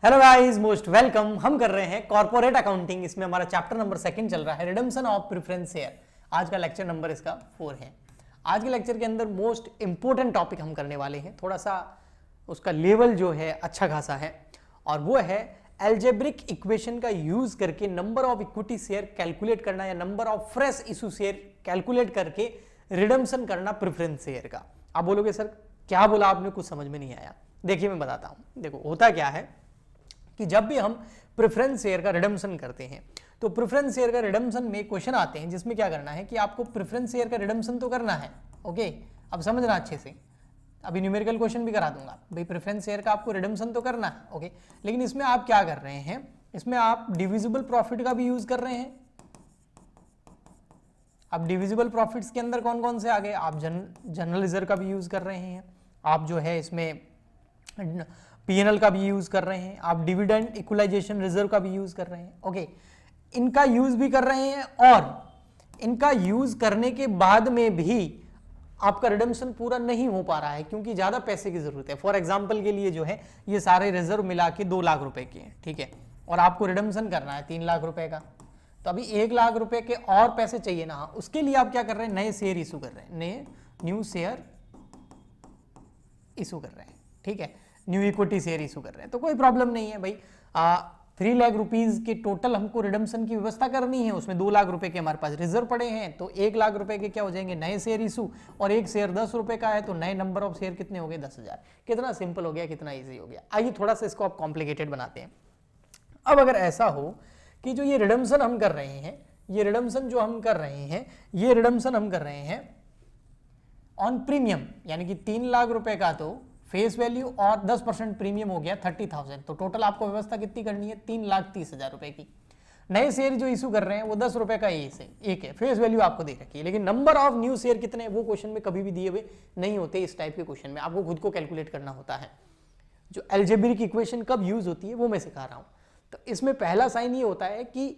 Hello guys, most welcome. हम कर रहे हैं कॉर्पोरेट अकाउंटिंग। इसमें हमारा चैप्टर नंबर 2 चल रहा है, रिडम्पशन ऑफ प्रेफरेंस शेयर। आज का लेक्चर नंबर इसका 4 है। आज के लेक्चर के अंदर मोस्ट इंपोर्टेंट टॉपिक हम करने वाले हैं, थोड़ा सा उसका लेवल जो है अच्छा खासा है, और वो है एल्जेब्रिक इक्वेशन का यूज करके number of equity share calculate करना या number of fresh issue share calculate करके रिडम्पशन करना प्रेफरेंस शेयर का। आप बोलोगे सर क्या बोला आपने, कुछ समझ में नहीं आया। देखिए मैं बताता हूं। देखो होता क्या है कि जब भी हम प्रेफरेंस शेयर का रिडम्पशन करते हैं तो प्रेफरेंस शेयर का रिडम्पशन में क्वेश्चन आते हैं जिसमें क्या करना है कि आपको प्रेफरेंस शेयर का रिडम्पशन तो करना है। ओके, अब समझना अच्छे से, अभी न्यूमेरिकल क्वेश्चन भी करा दूंगा भाई। प्रेफरेंस शेयर का आपको रिडम्पशन तो करना है, ओके, लेकिन इसमें आप क्या कर रहे हैं, इसमें आप डिविजिबल प्रॉफिट का भी यूज कर रहे हैं। अब डिविजिबल प्रॉफिट्स के अंदर कौन कौन से आ गए, आप जनरल रिजर्व का भी यूज कर रहे हैं, आप जो है इसमें पीएनएल का भी यूज कर रहे हैं, आप डिविडेंड इक्वलाइजेशन रिजर्व का भी यूज कर रहे हैं। ओके, इनका यूज भी कर रहे हैं और इनका यूज करने के बाद में भी आपका रिडम्पशन पूरा नहीं हो पा रहा है क्योंकि ज्यादा पैसे की जरूरत है। फॉर एग्जांपल के लिए जो है ये सारे रिजर्व मिला के 2 लाख रुपए के हैं, ठीक है, और आपको रिडम्पशन करना है 3 लाख रुपए का, तो अभी 1 लाख रुपए के और पैसे चाहिए ना। उसके लिए आप क्या कर रहे हैं, नए शेयर इशू कर रहे हैं, नए न्यू शेयर इशू कर रहे हैं, ठीक है, न्यू इक्विटी शेयर इशू कर रहे हैं। तो कोई प्रॉब्लम नहीं है भाई। 3 लाख रुपीज के टोटल हमको रिडम्पशन की व्यवस्था करनी है, उसमें 2 लाख रुपए के हमारे पास रिजर्व पड़े हैं, तो 1 लाख रुपए के क्या हो जाएंगे, नए शेयर इशू, और एक शेयर 10 रुपए का है तो नए नंबर ऑफ शेयर कितने हो गए, 10,000। कितना सिंपल हो गया, कितना ईजी हो गया। आइए थोड़ा सा इसको आप कॉम्प्लिकेटेड बनाते हैं। अब अगर ऐसा हो कि जो ये रिडम्पशन हम कर रहे हैं, ये रिडम्पशन जो हम कर रहे हैं, ये रिडम्पशन हम कर रहे हैं ऑन प्रीमियम, यानी कि 3 लाख रुपए का तो फेस वैल्यू और 10% प्रीमियम हो गया 30,000, तो टोटल आपको व्यवस्था कितनी करनी है, 3,30,000 रुपए की। नए शेयर जो इशू कर रहे हैं वो 10 रुपए का एक है, फेस वैल्यू आपको दे रखी है, लेकिन नंबर ऑफ न्यू शेयर कितने वो क्वेश्चन में कभी भी दिए हुए नहीं होते। इस टाइप के क्वेश्चन में आपको खुद को कैलकुलेट करना होता है। जो एल्जेब्रिक इक्वेशन कब यूज होती है वो मैं सिखा रहा हूं। तो इसमें पहला साइन ये होता है कि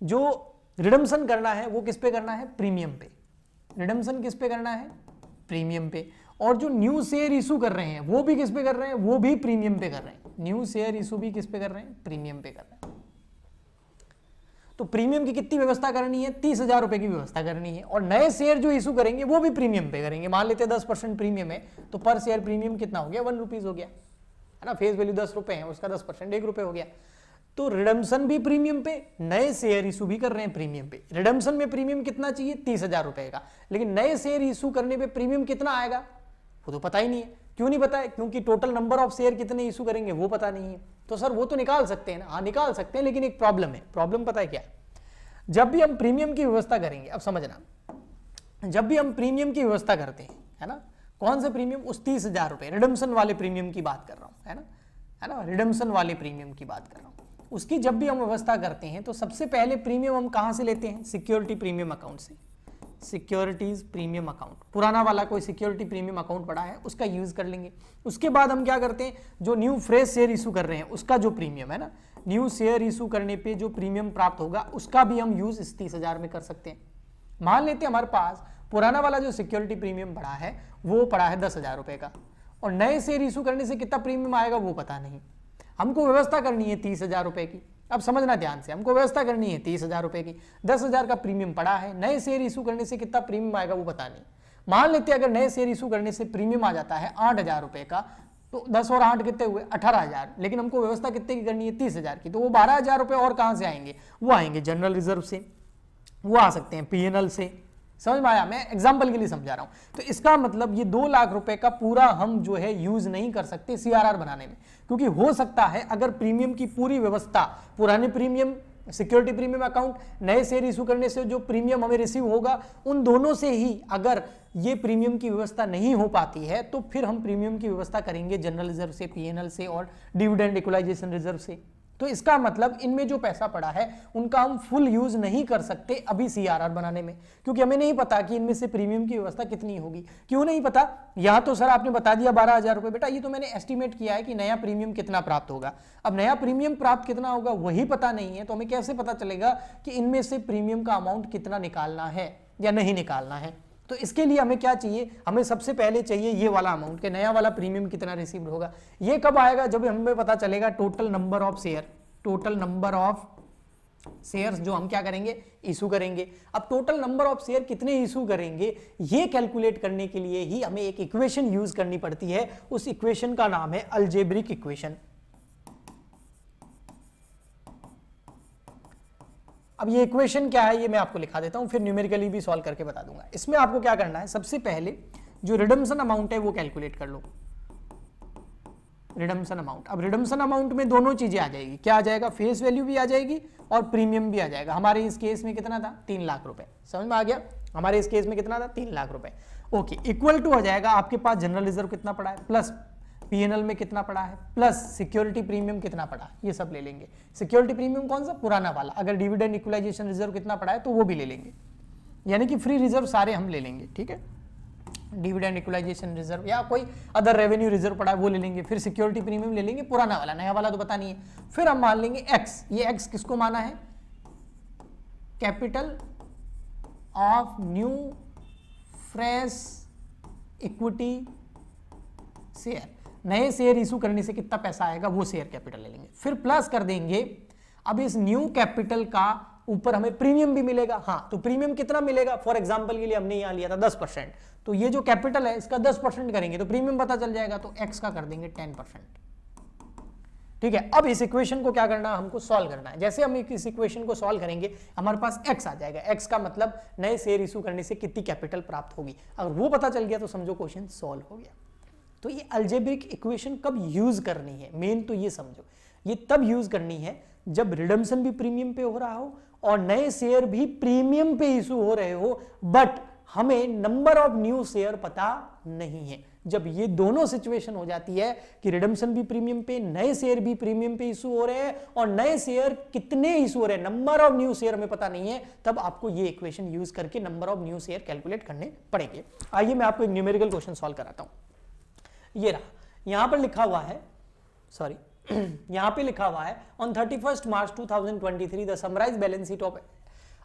जो रिडम्पशन करना है वो किस पे करना है, प्रीमियम पे। रिडम्पशन किस पे करना है, प्रीमियम पे। और जो न्यू शेयर इशू कर रहे हैं वो भी किस पे कर रहे हैं, वो भी प्रीमियम पे कर रहे हैं। न्यू शेयर इशू भी किस पे कर रहे हैं, प्रीमियम पे कर रहे हैं। तो प्रीमियम की कितनी व्यवस्था करनी है, 30,000 रुपए की व्यवस्था करनी है, और नए शेयर जो इशू करेंगे वो भी प्रीमियम पे करेंगे। मान लेते हैं 10% प्रीमियम है तो पर शेयर प्रीमियम कितना हो गया, 1 रुपीज हो गया, है ना। फेस वैल्यू 10 रुपए है, उसका 10% 1 रुपए हो गया। तो रिडम्पशन भी प्रीमियम पे, नए शेयर इशू भी कर रहे हैं प्रीमियम पे। रिडम्पशन में प्रीमियम कितना चाहिए, 30,000 रुपए का, लेकिन नए शेयर इशू करने पे प्रीमियम कितना आएगा वो तो पता ही नहीं है। क्यों नहीं पता है, क्योंकि टोटल नंबर ऑफ शेयर कितने इशू करेंगे वो पता नहीं है। तो सर वो तो निकाल सकते हैं ना, हाँ निकाल सकते हैं, लेकिन एक प्रॉब्लम है। प्रॉब्लम पता है क्या है, जब भी हम प्रीमियम की व्यवस्था करेंगे, अब समझना, जब भी हम प्रीमियम की व्यवस्था करते हैं, है ना, कौन से प्रीमियम, उस 30,000 रुपए रिडम्पशन वाले प्रीमियम की बात कर रहा हूं, है ना, रिडम्पशन वाले प्रीमियम की बात कर रहा हूं। उसकी जब भी हम व्यवस्था करते हैं तो सबसे पहले प्रीमियम हम कहां से लेते हैं, सिक्योरिटी प्रीमियम अकाउंट से। सिक्योरिटीज प्रीमियम अकाउंट, पुराना वाला कोई सिक्योरिटी प्रीमियम अकाउंट पड़ा है उसका यूज कर लेंगे। उसके बाद हम क्या करते हैं, जो न्यू फ्रेश शेयर इशू कर रहे हैं उसका जो प्रीमियम है ना, न्यू शेयर इशू करने पे जो प्रीमियम प्राप्त होगा उसका भी हम यूज इस 30,000 में कर सकते हैं। मान लेते हैं हमारे पास पुराना वाला जो सिक्योरिटी प्रीमियम पड़ा है वो पड़ा है 10,000 रुपए का, और नए शेयर इशू करने से कितना प्रीमियम आएगा वो पता नहीं। हमको व्यवस्था करनी है 30,000 रुपए की। अब समझना ध्यान से, हमको व्यवस्था करनी है 30,000 रुपए की, 10,000 का प्रीमियम पड़ा है, नए शेयर इशू करने से कितना प्रीमियम आएगा वो पता नहीं। मान लेते हैं अगर नए शेयर इशू करने से प्रीमियम आ जाता है 8,000 रुपए का, तो 10 और 8 कितने हुए, 18,000, लेकिन हमको व्यवस्था कितने की करनी है, 30,000 की, तो वो 12,000 रुपए और कहां से आएंगे, वो आएंगे जनरल रिजर्व से, वो आ सकते हैं पीएनएल से। समझ में आया, मैं एग्जांपल के लिए समझा रहा हूं। तो इसका मतलब ये 2 लाख रुपए का पूरा हम जो है यूज नहीं कर सकते सीआरआर बनाने में, क्योंकि हो सकता है अगर प्रीमियम की पूरी व्यवस्था, पुराने प्रीमियम सिक्योरिटी प्रीमियम अकाउंट, नए शेयर इशू करने से जो प्रीमियम हमें रिसीव होगा उन दोनों से ही अगर ये प्रीमियम की व्यवस्था नहीं हो पाती है तो फिर हम प्रीमियम की व्यवस्था करेंगे जनरल रिजर्व से, पीएनएल से और डिविडेंड इक्वलाइजेशन रिजर्व से। तो इसका मतलब इनमें जो पैसा पड़ा है उनका हम फुल यूज नहीं कर सकते अभी सीआरआर बनाने में, क्योंकि हमें नहीं पता कि इनमें से प्रीमियम की व्यवस्था कितनी होगी। क्यों नहीं पता, यहां तो सर आपने बता दिया 12,000 रुपए, बेटा ये तो मैंने एस्टिमेट किया है कि नया प्रीमियम कितना प्राप्त होगा। अब नया प्रीमियम प्राप्त कितना होगा वही पता नहीं है, तो हमें कैसे पता चलेगा कि इनमें से प्रीमियम का अमाउंट कितना निकालना है या नहीं निकालना है। तो इसके लिए हमें क्या चाहिए, हमें सबसे पहले चाहिए ये वाला अमाउंट के नया वाला प्रीमियम कितना रिसीव्ड होगा। ये कब आएगा, जब हमें पता चलेगा total number of share, total number of shares जो हम क्या करेंगे, इशू करेंगे। अब टोटल नंबर ऑफ शेयर कितने इशू करेंगे ये कैलकुलेट करने के लिए ही हमें एक इक्वेशन यूज करनी पड़ती है। उस इक्वेशन का नाम है अलजेब्रिक इक्वेशन। अब ये इक्वेशन क्या है ये मैं आपको लिखा देता हूं, फिर न्यूमेरिकली भी सॉल्व करके बता दूंगा। इसमें आपको क्या करना है, सबसे पहले जो रिडम्पशन अमाउंट है वो कैलकुलेट कर लो, रिडम्पशन अमाउंट। अब रिडम्पशन अमाउंट में दोनों चीजें आ जाएगी, क्या आ जाएगा, फेस वैल्यू भी आ जाएगी और प्रीमियम भी आ जाएगा। हमारे इस केस में कितना था, 3 लाख रुपए, समझ में आ गया, हमारे इस केस में कितना था, 3 लाख रुपए। ओके, इक्वल टू आ जाएगा आपके पास जनरल रिजर्व कितना पड़ा है, प्लस पीएनएल में कितना पड़ा है, प्लस सिक्योरिटी प्रीमियम कितना पड़ा है, ये सब ले लेंगे। सिक्योरिटी प्रीमियम कौन सा, पुराना वाला। अगर डिविडेंड इक्वलाइजेशन रिजर्व कितना पड़ा है तो वो भी ले लेंगे, यानी कि फ्री रिजर्व सारे हम ले लेंगे, ठीक है। डिविडेंड इक्वलाइजेशन रिजर्व या कोई अदर रेवेन्यू रिजर्व पड़ा है वो ले लेंगे, फिर सिक्योरिटी प्रीमियम ले लेंगे, पुराना वाला, नया वाला तो पता नहीं है। फिर हम मान लेंगे एक्स, ये एक्स किसको माना है, capital of new fresh equity share, नए शेयर इशू करने से कितना पैसा आएगा वो शेयर कैपिटल ले लेंगे। फिर प्लस कर देंगे, अब इस न्यू कैपिटल का ऊपर हमें प्रीमियम भी मिलेगा। हाँ, तो प्रीमियम कितना मिलेगा, फॉर एग्जांपल के लिए हमने यहां लिया था 10%, तो ये जो कैपिटल है इसका 10% करेंगे तो प्रीमियम पता चल जाएगा, तो एक्स का कर देंगे 10%, ठीक है। अब इस इक्वेशन को क्या करना है, हमको सॉल्व करना है। जैसे हम इस इक्वेशन को सॉल्व करेंगे हमारे पास एक्स आ जाएगा, एक्स का मतलब नए शेयर इशू करने से कितनी कैपिटल प्राप्त होगी। अगर वो पता चल गया तो समझो क्वेश्चन सॉल्व हो गया। तो ये अलजेब्रिक इक्वेशन कब यूज करनी है, मेन तो ये समझो, ये तब यूज करनी है जब रिडम्पशन भी प्रीमियम पे हो रहा हो और नए शेयर भी प्रीमियम पे इशू हो रहे हो, बट हमें नंबर ऑफ न्यू शेयर पता नहीं है। जब ये दोनों सिचुएशन हो जाती है कि रिडम्पशन भी प्रीमियम पे, नए शेयर भी प्रीमियम पे इशू हो रहे हैं और नए शेयर कितने इशू हो रहे हैं, नंबर ऑफ न्यू शेयर में पता नहीं है, तब आपको ये इक्वेशन यूज करके number of new share calculate करने पड़ेंगे। आइए मैं आपको एक न्यूमेरिकल क्वेश्चन सॉल्व कराता हूं। ये रहा, यहां पर लिखा हुआ है, सॉरी यहां पे लिखा हुआ है on 31 March 2023 the summarised balance sheet of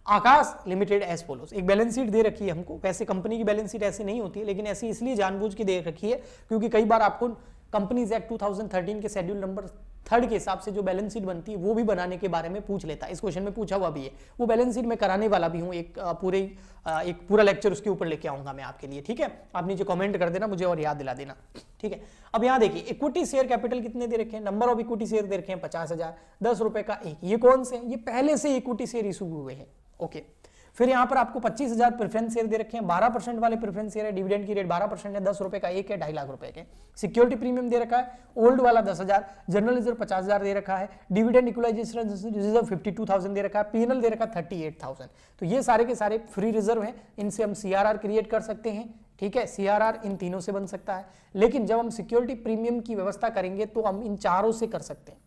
Aakash limited as follows. एक बैलेंस शीट दे रखी है हमको, वैसे कंपनी की बैलेंस शीट ऐसी नहीं होती है, लेकिन ऐसी इसलिए जानबूझ के दे रखी है क्योंकि कई बार आपको कंपनीज एक्ट 2013 के शेड्यूल नंबर 3 के हिसाब से जो बैलेंस शीट बनती है वो भी बनाने के बारे में पूछ लेता है। इस क्वेश्चन में पूछा हुआ भी है, वो बैलेंस शीट मैं कराने वाला भी हूँ, एक पूरा लेक्चर उसके ऊपर लेके आऊंगा मैं आपके लिए, ठीक है। आप नीचे कमेंट कर देना मुझे और याद दिला देना, ठीक है। अब यहाँ देखिए इक्विटी शेयर कैपिटल कितने दे रखे हैं, नंबर ऑफ इक्विटी शेयर दे रखे हैं 50,000, 10 रुपए का एक। ये कौन से हैं, ये पहले से इक्विटी शेयर इशू हुए हैं, ओके। फिर यहाँ पर आपको 25,000 प्रेफरेंस शेयर दे रखे हैं, 12% वाले प्रेफरेंस शेयर है, डिविडेंड की रेट 12% है, 10 रुपए का एक है, 2.5 लाख रुपए के। सिक्योरिटी प्रीमियम दे रखा है, ओल्ड वाला 10,000, जनरल रिजर्व 50,000 दे रखा है, डिविडेंड इक्वलाइजेशन रिजर्व 52,000 दे रखा है, पीएनएल दे रखा है 38,000। तो ये सारे के सारे फ्री रिजर्व हैं, इनसे हम सीआरआर क्रिएट कर सकते हैं, ठीक है। सीआरआर इन तीनों से बन सकता है, लेकिन जब हम सिक्योरिटी प्रीमियम की व्यवस्था करेंगे तो हम इन चारों से कर सकते हैं,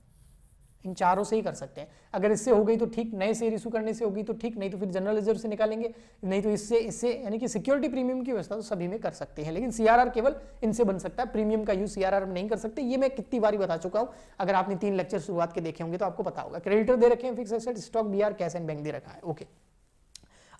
इन चारों से ही कर सकते हैं। अगर इससे हो गई तो ठीक, नए शेयर इशू करने से होगी तो ठीक, नहीं तो फिर जनरल रिजर्व से निकालेंगे, नहीं तो इससे यानी कि सिक्योरिटी प्रीमियम की व्यवस्था तो सभी में कर सकते हैं, लेकिन सीआरआर केवल इनसे बन सकता है, प्रीमियम का यूज सीआरआर में नहीं कर सकते। ये मैं कितनी बारी बता चुका हूं, अगर आपने 3 लेक्चर शुरुआत के देखे होंगे तो आपको पता होगा। क्रेडिटर दे रखे हैं, fix asset, stock, BR, cash and bank दे रखा है, ओके।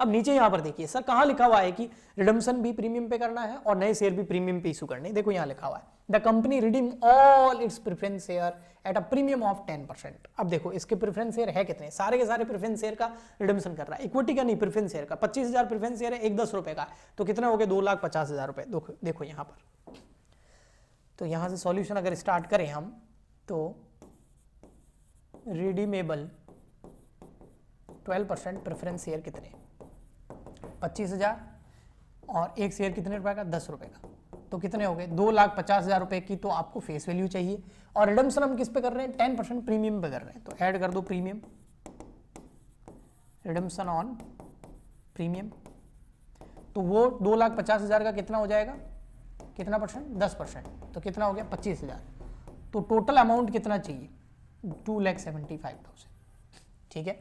अब नीचे यहां पर देखिए सर कहां लिखा हुआ है कि रिडम्पशन भी प्रीमियम पे करना है और नए शेयर भी प्रीमियम पे इशू करने। देखो यहां लिखा हुआ है the company redeem all it's preference share at a premium of 10%। अब देखो इसके प्रेफरेंस शेयर है कितने, सारे के सारे प्रेफरेंस शेयर का रिडम्पशन कर रहा है, इक्विटी का नहीं, प्रेफरेंस शेयर का। 25,000 प्रेफरेंस शेयर है, एक 10 रुपए का, तो कितना हो गया, 2,50,000 रुपए। देखो यहां पर, तो यहां से सॉल्यूशन अगर स्टार्ट करें हम तो रिडीमेबल 12% प्रेफरेंस शेयर कितने, 25,000 और एक शेयर कितने रुपए का, 10 रुपए का, तो कितने हो गए, 2,50,000 रुपए की तो आपको फेस वैल्यू चाहिए। और रिडम्पशन हम किस पे कर रहे हैं, 10% प्रीमियम पे कर रहे हैं, तो ऐड कर दो प्रीमियम, रिडम्पशन ऑन प्रीमियम, तो वो 2,50,000 का कितना हो जाएगा, कितना परसेंट, 10%, तो कितना हो गया 25,000। तो टोटल अमाउंट कितना चाहिए, 2,75,000, ठीक है।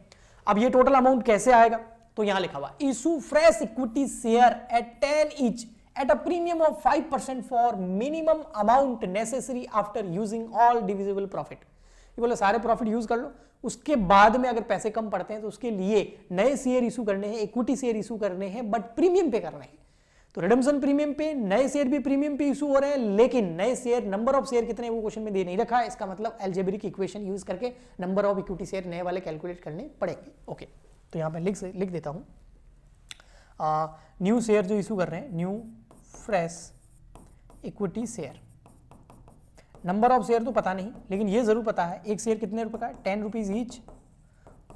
अब ये टोटल अमाउंट कैसे आएगा, तो यहां लिखा हुआ issue fresh equity share eight 10 each at a premium of 5% for minimum amount necessary after using all divisible profit. ये बोले सारे प्रॉफिट यूज कर लो, उसके बाद में अगर पैसे कम पड़ते हैं तो उसके लिए नए शेयर इशू करने हैं, इक्विटी शेयर इशू करने हैं, बट प्रीमियम पे करने हैं। तो रिडम्पशन प्रीमियम पे नए शेयर भी प्रीमियम पे इशू हो रहे हैं, लेकिन नए शेयर नंबर ऑफ शेयर कितने वो क्वेश्चन में दे नहीं रखा है। इसका मतलब अलजेब्रिक इक्वेशन यूज करके नंबर ऑफ इक्विटी शेयर नए वाले कैलकुलेट करने पड़ेंगे। ओके, तो यहाँ पे लिख देता हूँ न्यू शेयर जो इशू कर रहे हैं, new fresh equity share. Number of share तो पता नहीं, लेकिन ये जरूर पता है एक शेयर कितने रुपए का है, 10 रुपीज ईच,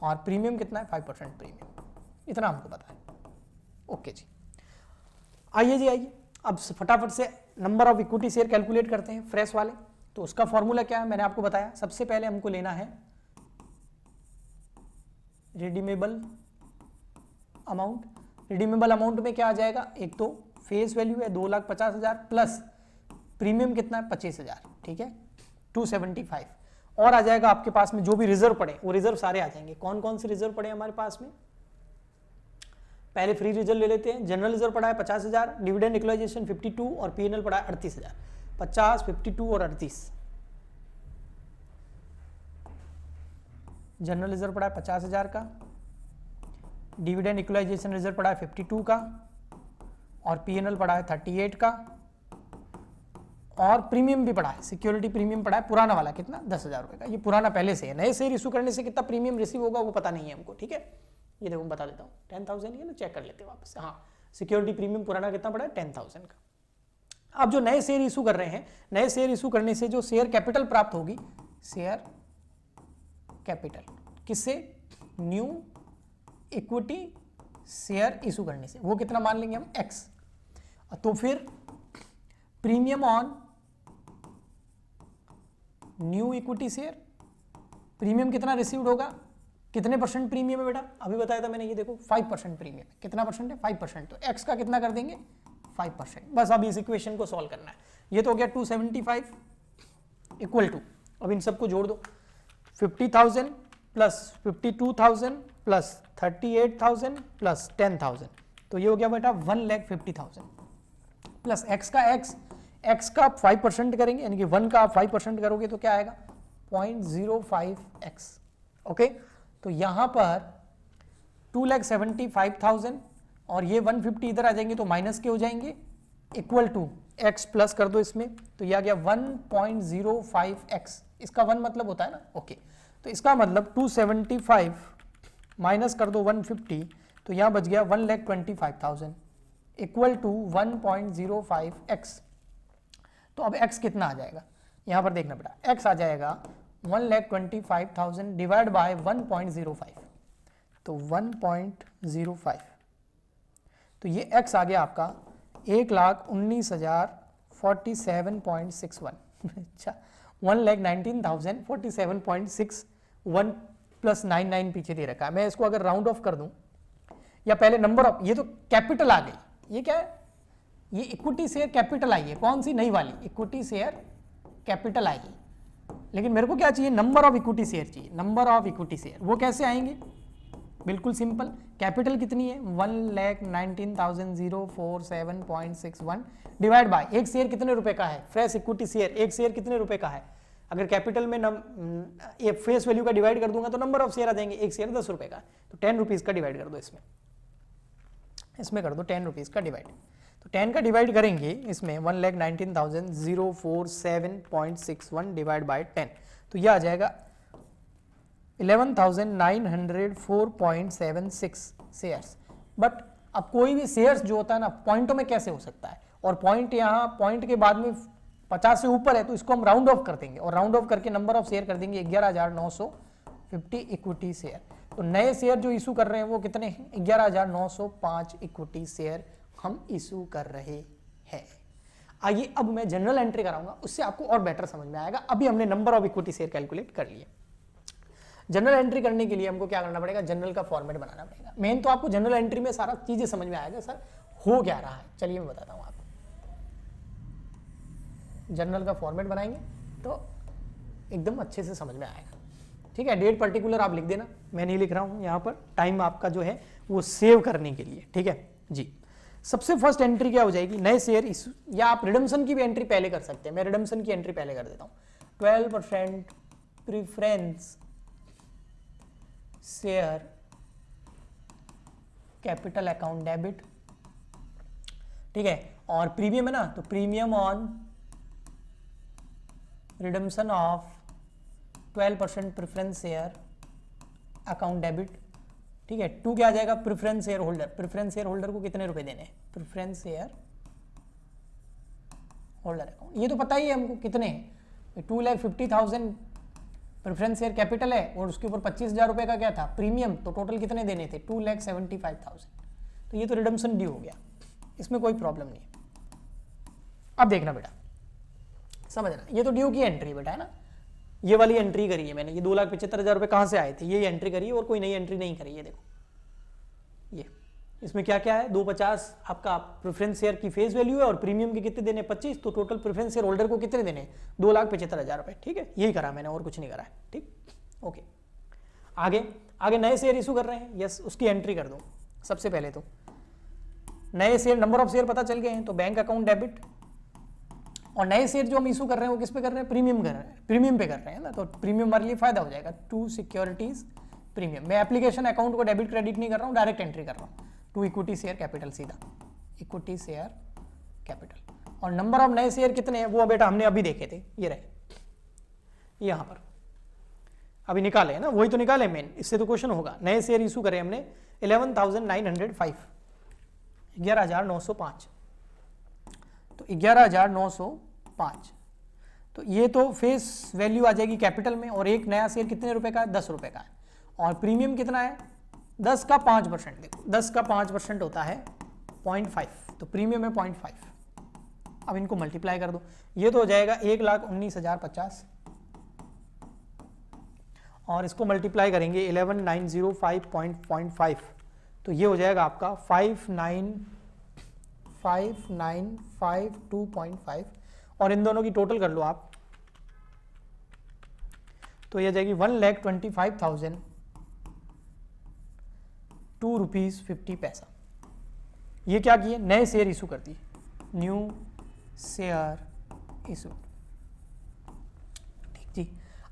और प्रीमियम कितना है 5% प्रीमियम, इतना हमको पता है। ओके जी, आइए जी आइए, अब फटाफट से number of equity share calculate करते हैं फ्रेश वाले। तो उसका फॉर्मूला क्या है मैंने आपको बताया। सबसे पहले हमको लेना है रिडीमेबल अमाउंट। रिडीमेबल अमाउंट में क्या आ जाएगा, एक तो फेस वैल्यू है 2,50,000 प्लस प्रीमियम कितना है 25,000, ठीक है 275, और आ जाएगा आपके पास में जो भी रिजर्व पड़े वो रिजर्व सारे आ जाएंगे। कौन कौन से रिजर्व पड़े हमारे पास में, पहले फ्री रिजर्व ले लेते हैं। जनरल रिजर्व पड़ा है 50,000, डिविडेंड इक्वलाइजेशन 52 और पीएनएल पड़ा है 38,000। 50, 52 और 38। जनरल रिजर्व पड़ा है 50,000 का, डिविडेंड इक्वलाइजेशन रिजर्व पड़ा है 52 का, और पीएनएल पड़ा है 38 का, और प्रीमियम भी पड़ा है, सिक्योरिटी प्रीमियम पड़ा है पुराना वाला कितना 10,000 रुपए का। ये पुराना पहले से है, नए शेयर इशू करने से कितना प्रीमियम रिसीव होगा वो पता नहीं है हमको, ठीक है। ये देखो बता देता हूँ 10,000 ही है ना, चेक कर लेते हैं वापस से। हाँ, सिक्योरिटी प्रीमियम पुराना कितना पड़ा है 10,000 का। अब जो नए शेयर इशू कर रहे हैं, नए शेयर इशू करने से जो शेयर कैपिटल प्राप्त होगी, शेयर कैपिटल किससे, न्यू इक्विटी शेयर इशू करने से, वो कितना मान लेंगे हम x। तो फिर premium on new equity share, premium कितना रिसीव्ड होगा, कितने परसेंट प्रीमियम है बेटा, अभी बताया था मैंने, ये देखो 5% प्रीमियम है। कितना परसेंट है 5%, तो x का कितना कर देंगे 5%। बस अब इस इक्वेशन को सॉल्व करना है। ये तो हो गया 275 इक्वल टू, अब इन सबको जोड़ दो, 50,000 प्लस 52,000 प्लस 38,000 प्लस 10,000, तो ये हो गया बेटा 1,50,000 प्लस x का x का आप 5% करेंगे, यानी कि 1 का आप 5% करोगे तो क्या आएगा 0.05x। ओके, तो यहां पर 2,75,000 और ये 150 इधर आ जाएंगे तो माइनस के हो जाएंगे, इक्वल टू x प्लस कर दो इसमें, तो यह आ गया 1.05x। इसका 1 मतलब होता है ना, ओके। तो इसका मतलब 275 माइनस कर दो 150, तो यहां बच गया 1,25,000 इक्वल टू 1.05x। तो अब x कितना आ जाएगा, यहां पर देखना बेटा, x आ जाएगा 1,25,000 डिवाइड बाय 1.05, तो 1.05, तो ये x आ गया आपका 1,19,047.61 अच्छा 1,19,047.61 प्लस 99 पीछे दे रखा है। मैं इसको अगर राउंड ऑफ कर दूं, या पहले नंबर ऑफ, ये तो कैपिटल आ गई, ये क्या है, ये इक्विटी शेयर कैपिटल आई है, कौन सी नई वाली इक्विटी शेयर कैपिटल आई है। लेकिन मेरे को क्या चाहिए, नंबर ऑफ इक्विटी शेयर चाहिए, नंबर ऑफ इक्विटी शेयर। वो कैसे आएंगे, बिल्कुल सिंपल, कैपिटल कितनी है 1,19,047.61 डिवाइड बाय एक शेयर कितने रुपए का है, फ्रेश इक्विटी शेयर एक शेयर कितने रुपए का है। अगर कैपिटल में फेस वैल्यू का डिवाइड कर दूंगा तो नंबर ऑफ शेयर आ जाएंगे, एक शेयर 10 रुपए का, तो 10 रुपीज का डिवाइड कर दो इसमें कर दो 10 रुपीज का डिवाइड। तो 10 का डिवाइड करेंगे इसमें 1,19,047.61 डिवाइड बाय 10, तो यह आ जाएगा 11,904.76 शेयर्स। बट अब कोई भी शेयर्स जो होता है ना पॉइंटों में कैसे हो सकता है, और पॉइंट यहाँ पॉइंट के बाद में 50 से ऊपर है तो इसको हम राउंड ऑफ कर देंगे, और राउंड ऑफ करके नंबर ऑफ शेयर कर देंगे 11,950 इक्विटी शेयर। तो नए शेयर जो इशू कर रहे हैं वो कितने हैं, 11,905 इक्विटी शेयर हम इशू कर रहे हैं। आइए अब मैं जनरल एंट्री कराऊंगा, उससे आपको और बेटर समझ में आएगा। अभी हमने number of equity share calculate कर लिए। जनरल एंट्री करने के लिए हमको क्या करना पड़ेगा, जनरल का फॉर्मेट बनाना पड़ेगा। मेन तो आपको जनरल एंट्री में सारा चीजें समझ में आएगा, सर हो क्या रहा है, चलिए मैं बताता हूं आपको। जनरल का फॉर्मेट बनाएंगे तो एकदम अच्छे से समझ में आएगा, ठीक है। डेट पर्टिकुलर आप लिख देना, मैं नहीं लिख रहा हूं यहाँ पर, टाइम आपका जो है वो सेव करने के लिए, ठीक है जी। सबसे फर्स्ट एंट्री क्या हो जाएगी, नए शेयर इशू, या आप रिडम्पशन की भी एंट्री पहले कर सकते हैं। मैं रिडम्पशन की एंट्री पहले कर देता हूं, 12% preference share capital account debit ठीक है, और प्रीमियम है ना, तो premium on redemption of 12% preference share account debit, ठीक है। 2 क्या आ जाएगा, preference share holder, preference share holder को कितने रुपए देने हैं, प्रेफरेंस शेयर होल्डर अकाउंट, ये तो पता ही है हमको कितने हैं, 2,50,000 प्रेफरेंस शेयर कैपिटल है और उसके ऊपर 25,000 रुपए का क्या था प्रीमियम, तो टोटल कितने देने थे 2,75,000, तो ये तो रिडम्पशन ड्यू हो गया, इसमें कोई प्रॉब्लम नहीं है। अब देखना बेटा, समझना, ये तो ड्यू की एंट्री बेटा है ना, ये वाली एंट्री करी है मैंने, ये 2,75,000 रुपए कहां से आए थे, ये एंट्री करी है और कोई नई एंट्री नहीं करी है। देखो ये इसमें क्या क्या है, 250 आपका प्रेफरेंस शेयर की फेस वैल्यू है और प्रीमियम के कितने देने 25, तो टोटल प्रेफरेंस शेयर होल्डर को कितने देने 2,75,000 रुपए, ठीक है, यही करा मैंने और कुछ नहीं करा है, ठीक, ओके। आगे आगे नए शेयर इशू कर रहे हैं, यस, उसकी एंट्री कर दो। सबसे पहले तो नए शेयर, नंबर ऑफ शेयर पता चल गए हैं, तो बैंक अकाउंट डेबिट, और नए शेयर जो हम इशू कर रहे हैं वो किस पे कर रहे हैं, प्रीमियम कर रहे हैं, प्रीमियम पे कर रहे हैं ना, तो प्रीमियम हमारे लिए फायदा हो जाएगा, 2 सिक्योरिटीज प्रीमियम। मैं एप्लीकेशन अकाउंट को डेबिट क्रेडिट नहीं कर रहा हूँ, डायरेक्ट एंट्री कर रहा हूँ, 2 इक्विटी शेयर कैपिटल, सीधा इक्विटी शेयर कैपिटल। और नंबर ऑफ नए शेयर कितने हैं वो बेटा हमने अभी देखे थे, ये रहे यहां पर अभी निकाले है ना, वही तो निकाले मेन, इससे तो क्वेश्चन होगा। नए शेयर इशू करे हमने 11,905, 11,905, तो 11,905, तो ये तो फेस वैल्यू आ जाएगी कैपिटल में, और एक नया शेयर कितने रुपए का है, 10 रुपए का है, और प्रीमियम कितना है 10 का 5%, देखो 10 का 5% होता है 0.5, तो प्रीमियम है 0.5। अब इनको मल्टीप्लाई कर दो, ये तो हो जाएगा 1,19,050, और इसको मल्टीप्लाई करेंगे 11,905.5, तो ये हो जाएगा आपका 59,52.5, और इन दोनों की टोटल कर लो आप, तो ये जाएगी 1,25,002 रुपीज 50 पैसा। ये क्या किए, नए शेयर इशू कर दिए, न्यू शेयर इशू, ठीक जी।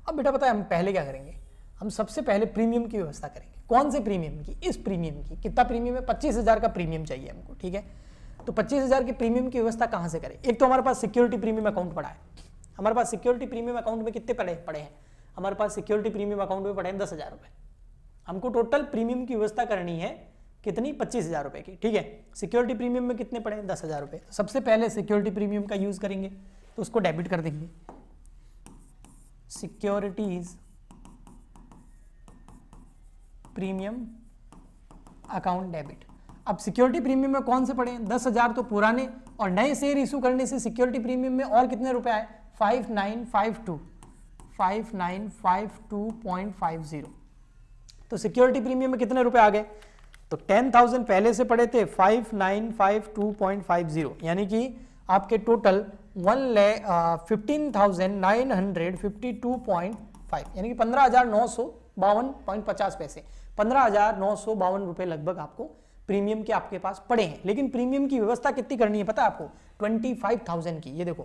अब बेटा पता है हम पहले क्या करेंगे, हम सबसे पहले प्रीमियम की व्यवस्था करेंगे। कौन से प्रीमियम की, इस प्रीमियम की, कितना प्रीमियम है 25,000 का प्रीमियम चाहिए हमको, ठीक है। तो 25,000 के प्रीमियम की व्यवस्था कहां से करें, एक तो हमारे पास सिक्योरिटी प्रीमियम अकाउंट पड़ा है, हमारे पास सिक्योरिटी प्रीमियम अकाउंट में कितने पड़े हैं, हमारे पास सिक्योरिटी प्रीमियम अकाउंट में पड़े हैं 10,000 रुपए। हमको टोटल प्रीमियम की व्यवस्था करनी है कितनी, 25,000 रुपए की, ठीक है। सिक्योरिटी प्रीमियम में कितने पड़े हैं 10,000 रुपए, सबसे पहले सिक्योरिटी प्रीमियम का यूज करेंगे, तो उसको डेबिट कर देंगे, सिक्योरिटीज प्रीमियम अकाउंट डेबिट। अब सिक्योरिटी प्रीमियम में कौन से पड़े हैं 10,000 तो पुराने, और नए शेयर इशू करने से सिक्योरिटी प्रीमियम में और कितने रुपए आए 5952.50, तो सिक्योरिटी प्रीमियम में कितने रुपए आ गए, तो 10,000 पहले से पड़े थे 5952.50, यानी कि आपके टोटल 15,952.5, यानी कि 15,952.50 पैसे, 15,952 रुपए लगभग आपको प्रीमियम के आपके पास पड़े हैं। लेकिन प्रीमियम की व्यवस्था कितनी करनी है पता है आपको, 25,000 की। ये देखो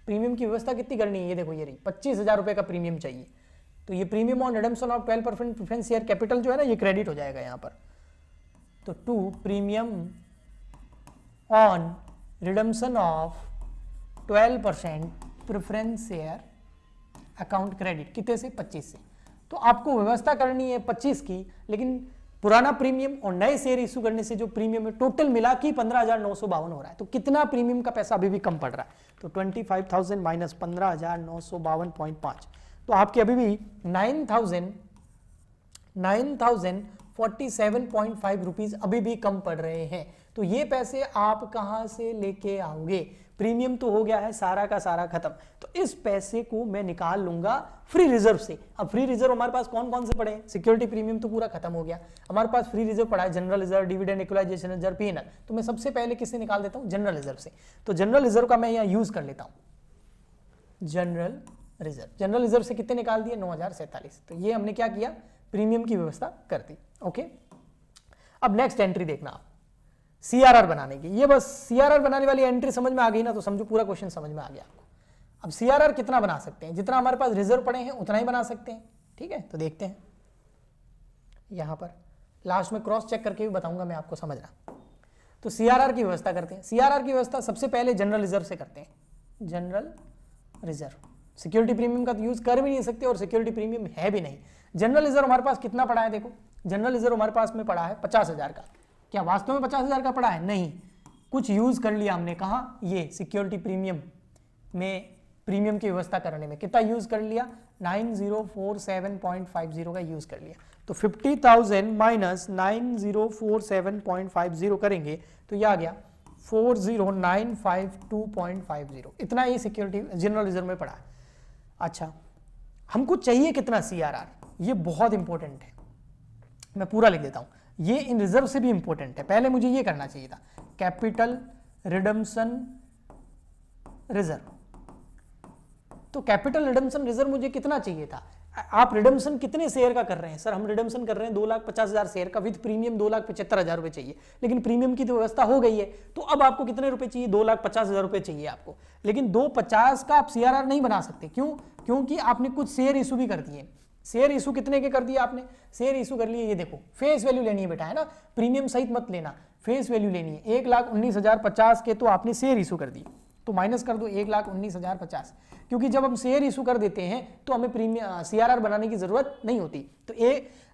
प्रीमियम की व्यवस्था कितनी करनी है, ये देखो ये रही 25,000 रुपए का प्रीमियम चाहिए, तो ये premium on redemption of 12% preference share capital जो है ना, ये क्रेडिट हो जाएगा यहाँ पर। तो 2 premium on redemption of 12% preference share account credit, कितने से 25 से। तो आपको व्यवस्था करनी है 25 की, लेकिन पुराना प्रीमियम और नए शेयर इशू करने से जो प्रीमियम है टोटल मिला के 15,952 हो रहा है, तो कितना प्रीमियम का पैसा अभी भी कम पड़ रहा है, तो 25,000 माइनस 15,952.5, तो आपके अभी भी 9,047.5 रुपीज अभी भी कम पड़ रहे हैं। तो ये पैसे आप कहां से लेके आओगे, प्रीमियम तो हो गया है सारा का सारा खत्म, तो इस पैसे को मैं निकाल लूंगा फ्री रिजर्व से। अब फ्री रिजर्व हमारे पास कौन कौन से पड़े हैं, सिक्योरिटी प्रीमियम तो पूरा खत्म हो गया, हमारे पास फ्री रिजर्व पड़ा है general reserve, dividend, equalisation reserve, PNL, तो मैं सबसे पहले किससे निकाल देता हूं, जनरल रिजर्व से। तो जनरल रिजर्व का मैं यहाँ यूज कर लेता हूं, जनरल रिजर्व, जनरल रिजर्व से कितने निकाल दिए 9,047, तो ये हमने क्या किया, प्रीमियम की व्यवस्था कर दी, ओके। अब नेक्स्ट एंट्री देखना आप, सीआरआर बनाने की, ये बस सीआरआर बनाने वाली एंट्री समझ में आ गई ना, तो समझो पूरा क्वेश्चन समझ में आ गया आपको। अब सीआरआर कितना बना सकते हैं, जितना हमारे पास रिजर्व पड़े हैं उतना ही बना सकते हैं, ठीक है। तो देखते हैं, यहां पर लास्ट में क्रॉस चेक करके भी बताऊंगा मैं आपको, समझना। तो सीआरआर की व्यवस्था करते हैं। सीआरआर की व्यवस्था सबसे पहले जनरल रिजर्व से करते हैं। जनरल रिजर्व सिक्योरिटी प्रीमियम का तो यूज कर भी नहीं सकते और सिक्योरिटी प्रीमियम है भी नहीं। जनरल रिजर्व हमारे पास कितना पड़ा है, देखो जनरल रिजर्व हमारे पास में पड़ा है 50,000 का। क्या वास्तव में 50,000 का पड़ा है? नहीं, कुछ यूज कर लिया हमने। कहा? ये सिक्योरिटी प्रीमियम में प्रीमियम की व्यवस्था करने में कितना यूज कर लिया? 9047.50 का यूज कर लिया। तो 50,000 माइनस 9047.50 करेंगे तो ये आ गया 40952.50। इतना ये सिक्योरिटी जनरल रिजर्व में पड़ा है। अच्छा, हमको चाहिए कितना सीआरआर? ये बहुत इंपॉर्टेंट है, मैं पूरा लिख देता हूं। ये इन रिजर्व से भी इंपॉर्टेंट है। पहले मुझे ये करना चाहिए था, कैपिटल रिडम्पशन रिजर्व। तो कैपिटल रिडम्पशन रिजर्व मुझे कितना चाहिए था? आप रिडम्पशन कितने शेयर का कर रहे हैं? सर हम रिडम्पशन कर रहे हैं 2,50,000 शेयर का, विद प्रीमियम 2,75,000 रुपए चाहिए। लेकिन प्रीमियम की तो व्यवस्था हो गई है, तो अब आपको कितने रुपए चाहिए? 2,50,000 रुपए चाहिए आपको। लेकिन 250 का आप सीआरआर नहीं बना सकते। क्यों? क्योंकि आपने कुछ शेयर इशू भी कर दिए। शेयर इशू कितने के कर दिए आपने? शेयर इशू कर लिए, ये देखो फेस वैल्यू लेनी है बेटा, है ना, प्रीमियम सहित मत लेना, फेस वैल्यू लेनी है। 1,19,050 के तो आपने शेयर इशू कर दिए, तो माइनस कर दो 1,19,050, क्योंकि जब हम शेयर इशू कर देते हैं तो हमें प्रीमियम सीआरआर बनाने की जरूरत नहीं होती। तो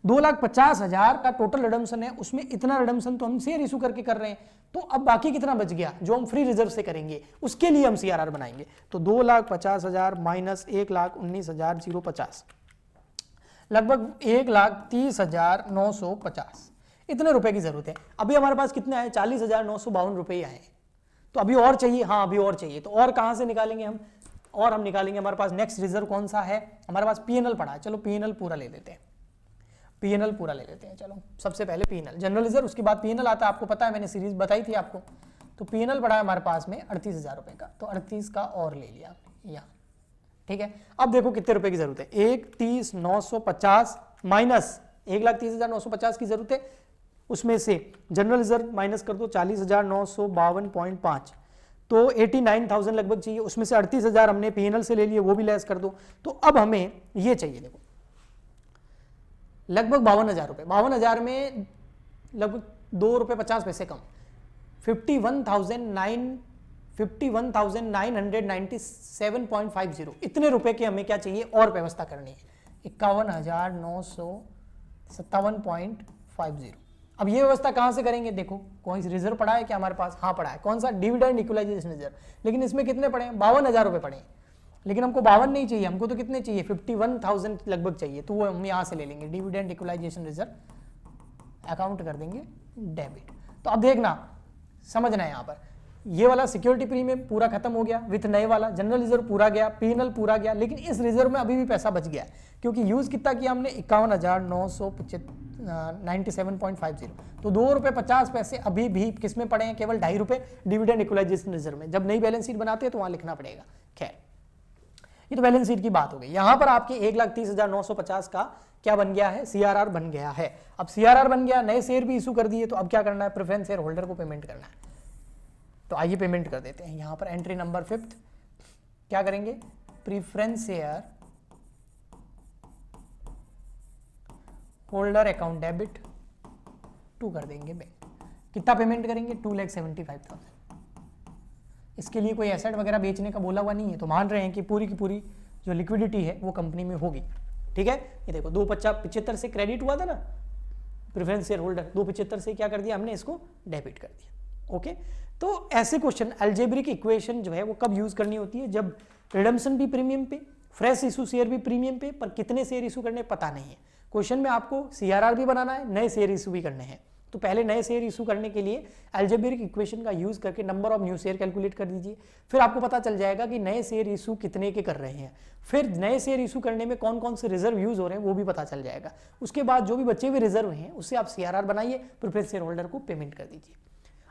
2,50,000 का टोटल रिडम्पशन है, उसमें इतना रिडम्पशन तो हम शेयर इशू करके कर रहे हैं। तो अब बाकी कितना बच गया जो हम फ्री रिजर्व से करेंगे, उसके लिए हम सीआरआर बनाएंगे। तो 2,50,000 माइनस 1,19,050 लगभग 1,30,950 इतने रुपए की जरूरत है। अभी हमारे पास कितने आए? 40,952 रुपए आए। तो अभी और चाहिए, हाँ अभी और चाहिए। तो और कहां से निकालेंगे हम? और हम निकालेंगे, हमारे पास नेक्स्ट रिजर्व कौन सा है? हमारे पास पीएनएल पड़ा है। चलो पीएनएल पूरा ले लेते हैं, पीएनएल पूरा ले लेते हैं। चलो सबसे पहले पीएनएल, जनरल रिजर्व, उसके बाद पीएनएल आता है, आपको पता है, मैंने सीरीज बताई थी आपको। तो पीएनएल पड़ा है हमारे पास में 38,000 रुपए का, तो 38 का और ले लिया यहाँ, ठीक है। अब देखो कितने रुपए की जरूरत है? 1,30,950 माइनस 1,30,950 की जरूरत है, उसमें से जनरल रिजर्व माइनस कर दो 40,952.5, तो 89,000 लगभग चाहिए। उसमें से 38,000 हमने पीएनएल से ले लिए, वो भी लेस कर दो। तो अब हमें ये चाहिए, देखो लगभग 52,000 रुपए। 52,000 में लगभग 2 रुपए 50 पैसे कम, 51,997.50 इतने रुपए की हमें क्या चाहिए? और व्यवस्था करनी है। 51,957.50। अब ये व्यवस्था कहां से करेंगे? देखो कौन सी रिजर्व पड़ा है क्या हमारे पास? हाँ पड़ा है। कौन सा? Dividend equalisation reserve. लेकिन इसमें कितने पड़े हैं? 52,000 रुपए पड़े हैं। लेकिन हमको 52 नहीं चाहिए, हमको तो कितने चाहिए? 51,000 लगभग चाहिए। तो वो हम यहां से ले लेंगे, डिविडेंड इक्वलाइजेशन रिजर्व, अकाउंट कर देंगे डेबिट। तो अब देखना, समझना है, यहाँ पर ये वाला सिक्योरिटी प्रीमियम पूरा खत्म हो गया विथ नए वाला, जनरल रिजर्व पूरा गया, पीएनएल पूरा गया। लेकिन इस रिजर्व में अभी भी पैसा बच गया है, क्योंकि यूज कितना किया हमने? 51,997.50। तो 2 रुपए 50 पैसे अभी भी किस में पड़े हैं? केवल 2.5 रुपए डिविडेंड इक्वलाइजेशन रिजर्व में। जब नई बैलेंस शीट बनाते हैं तो वहां लिखना पड़ेगा। खैर, ये तो बैलेंस शीट की बात हो गई। यहां पर आपके 1,30,950 का क्या बन गया है? सीआरआर बन गया है। अब सीआरआर बन गया, नए शेयर भी इशू कर दिए, तो अब क्या करना है? प्रेफरेंस शेयर होल्डर को पेमेंट करना है। तो आइए पेमेंट कर देते हैं। यहां पर एंट्री नंबर 5 क्या करेंगे? Preference share holder account debit to कर देंगे बैंक। कितना पेमेंट करेंगे? 2,75,000। इसके लिए कोई एसेट वगैरह बेचने का बोला हुआ नहीं है, तो मान रहे हैं कि पूरी की पूरी जो लिक्विडिटी है वो कंपनी में होगी, ठीक है। ये देखो 2,75 से क्रेडिट हुआ था ना प्रेफरेंस शेयर होल्डर, 2,75 से क्या कर दिया हमने? इसको डेबिट कर दिया। ओके, तो ऐसे क्वेश्चन अलजेब्रिक इक्वेशन जो है वो कब यूज करनी होती है? जब रिडम्पशन भी प्रीमियम पे, फ्रेश इशू शेयर भी प्रीमियम पे, पर कितने शेयर इशू करने पता नहीं है। क्वेश्चन में आपको सीआरआर भी बनाना है, नए शेयर इशू भी करने हैं। तो पहले नए शेयर इशू करने के लिए अलजेब्रिक इक्वेशन का यूज करके number of new share calculate कर दीजिए। फिर आपको पता चल जाएगा कि नए शेयर इशू कितने के कर रहे हैं। फिर नए शेयर इशू करने में कौन कौन से रिजर्व यूज हो रहे हैं वो भी पता चल जाएगा। उसके बाद जो भी बचे हुए रिजर्व हैं उससे आप सीआरआर बनाइए, प्रेफरेंस शेयर होल्डर को पेमेंट कर दीजिए।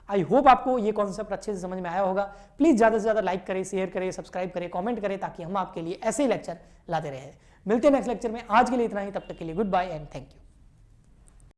आई होप आपको ये कॉन्सेप्ट अच्छे से समझ में आया होगा। प्लीज ज्यादा से ज्यादा लाइक करें, शेयर करें, सब्सक्राइब करें, कमेंट करें, ताकि हम आपके लिए ऐसे ही लेक्चर लाते रहें। मिलते हैं नेक्स्ट लेक्चर में। आज के लिए इतना ही, तब तक के लिए goodbye and thank you.